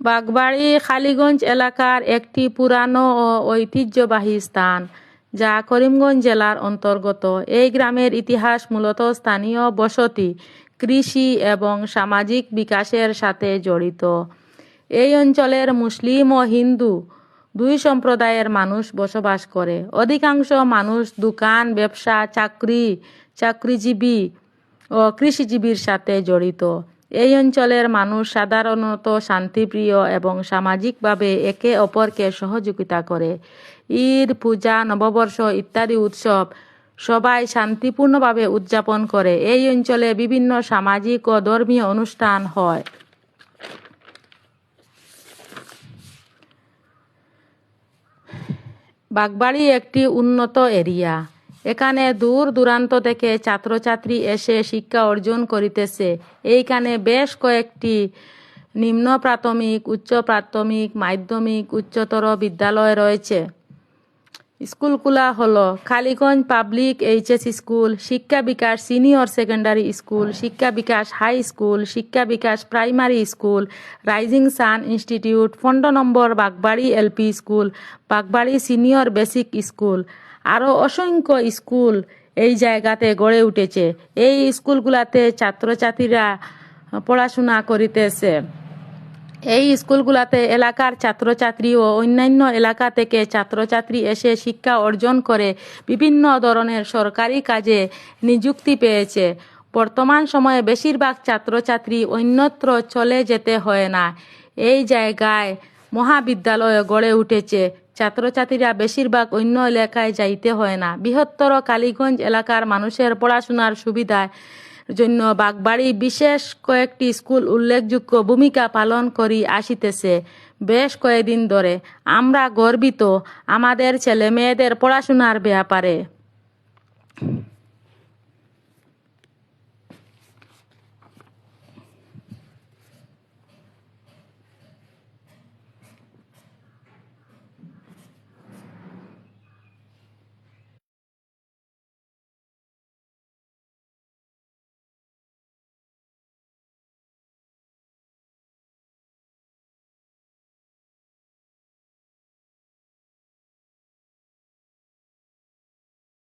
বাগবাড়ি খালিগঞ্জ এলাকার একটি পুরানো ও ঐতিহ্যবাহী স্থান, যা করিমগঞ্জ জেলার অন্তর্গত। এই গ্রামের ইতিহাস মূলত স্থানীয় বসতি, কৃষি এবং সামাজিক বিকাশের সাথে জড়িত। এই অঞ্চলের মুসলিম ও হিন্দু দুই সম্প্রদায়ের মানুষ বসবাস করে। অধিকাংশ মানুষ দোকান, ব্যবসা, চাকরিজীবী ও কৃষিজীবীর সাথে জড়িত। এই অঞ্চলের মানুষ সাধারণত শান্তিপ্রিয় এবং সামাজিকভাবে একে অপরকে সহযোগিতা করে। ঈদ, পূজা, নববর্ষ ইত্যাদি উৎসব সবাই শান্তিপূর্ণভাবে উদযাপন করে। এই অঞ্চলে বিভিন্ন সামাজিক ও ধর্মীয় অনুষ্ঠান হয়। বাগবাড়ি একটি উন্নত এরিয়া। এখানে দূর দূরান্ত থেকে ছাত্রছাত্রী এসে শিক্ষা অর্জন করিতেছে। এইখানে বেশ কয়েকটি নিম্ন প্রাথমিক, উচ্চ প্রাথমিক, মাধ্যমিক, উচ্চতর বিদ্যালয় রয়েছে। স্কুলগুলা হলো Khaliganj public HS school, Shiksha বিকাশ সিনিয়র সেকেন্ডারি স্কুল, শিক্ষা বিকাশ high school, Shiksha Bikash primary school, rising sun institute, 15 number Bagbari LP school, Bagbari senior basic school. আরও অসংখ্য স্কুল এই জায়গাতে গড়ে উঠেছে। এই স্কুলগুলাতে ছাত্রছাত্রীরা পড়াশোনা করিতেছে। এই স্কুলগুলোতে এলাকার ছাত্রছাত্রী ও অন্যান্য এলাকা থেকে ছাত্রছাত্রী এসে শিক্ষা অর্জন করে বিভিন্ন ধরনের সরকারি কাজে নিযুক্তি পেয়েছে। বর্তমান সময়ে বেশিরভাগ ছাত্রছাত্রী অন্যত্র চলে যেতে হয় না। এই জায়গায় মহাবিদ্যালয় গড়ে উঠেছে। ছাত্রছাত্রীরা বেশিরভাগ অন্য এলাকায় যাইতে হয় না। বৃহত্তর কালীগঞ্জ এলাকার মানুষের পড়াশোনার সুবিধায় জন্য বাগবাড়ি বিশেষ কয়েকটি স্কুল উল্লেখযোগ্য ভূমিকা পালন করি আসিতেছে বেশ কয়েকদিন ধরে। আমরা গর্বিত আমাদের ছেলে মেয়েদের পড়াশোনার ব্যাপারে।